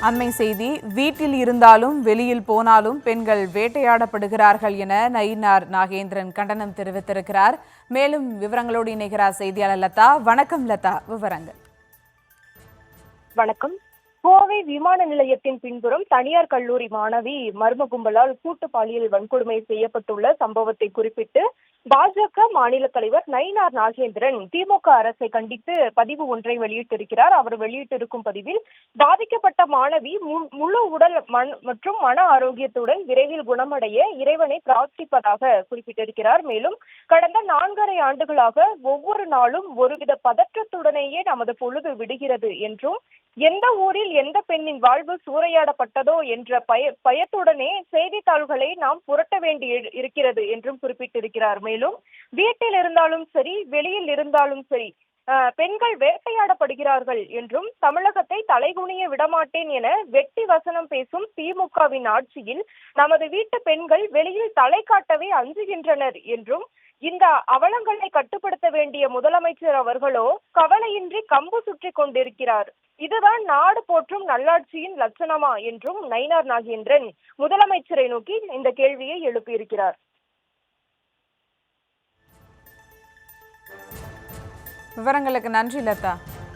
அண்மை செய்தி, வீட்டில் இருந்தாலும் வெளியில் போனாலும் பெண்கள் வேட்டையாடப்படுகிறார்கள் என நயினார் நாகேந்திரன் கண்டனம் தெரிவித்திருக்கிறார். மேலும் விவரங்களோடு இணைகிறார் செய்தியாளர் லதா. வணக்கம் லதா, விவரங்கள். வணக்கம். கோவை விமான நிலையத்தின் பின்புறம் தனியார் கல்லூரி மாணவி மர்ம கும்பலால் கூட்டு பாலியல் வன்கொடுமை செய்யப்பட்டுள்ள சம்பவத்தை குறிப்பிட்டு பாஜக மாநில தலைவர் நயினார் நாகேந்திரன் திமுக அரசை கண்டித்து பதிவு ஒன்றை வெளியிட்டிருக்கிறார். அவர் வெளியிட்டிருக்கும் பதிவில், பாதிக்கப்பட்ட மாணவி முழு உடல் மற்றும் மன ஆரோக்கியத்துடன் விரைவில் குணமடைய இறைவனை பிரார்த்திப்பதாக குறிப்பிட்டிருக்கிறார். மேலும் கடந்த 4.5 ஆண்டுகளாக ஒவ்வொரு நாளும் ஒருவித பதற்றத்துடனேயே நமது பொழுது விடுகிறது என்றும், எந்த ஊரில் எந்த பெண்ணின் வாழ்வு சூறையாடப்பட்டதோ என்ற பயத்துடனே செய்தித்தாள்களை நாம் புரட்ட வேண்டி இருக்கிறது என்றும் குறிப்பிட்டிருக்கிறார். மேலும் வீட்டில் இருந்தாலும் சரி, வெளியில் இருந்தாலும் சரி, பெண்கள் வேட்டையாடப்படுகிறார்கள் என்றும், தமிழகத்தை தலைகுனிய விடமாட்டேன் என வெட்டி வசனம் பேசும் திமுகவின் ஆட்சியில் நமது வீட்டு பெண்கள் வெளியில் தலை காட்டவே அஞ்சுகின்றனர் என்றும், இந்த அவலங்களை கட்டுப்படுத்த வேண்டிய முதலமைச்சர் அவர்களோ கவலையின்றி கம்பு சுற்றி கொண்டிருக்கிறார். இதுதான் நாடு போற்றும் நல்லாட்சியின் லட்சணமா என்றும் நயினார் நாகேந்திரன் முதலமைச்சரை நோக்கி இந்த கேள்வியை எழுப்பியிருக்கிறார். விவரங்களுக்கு நன்றி லதா.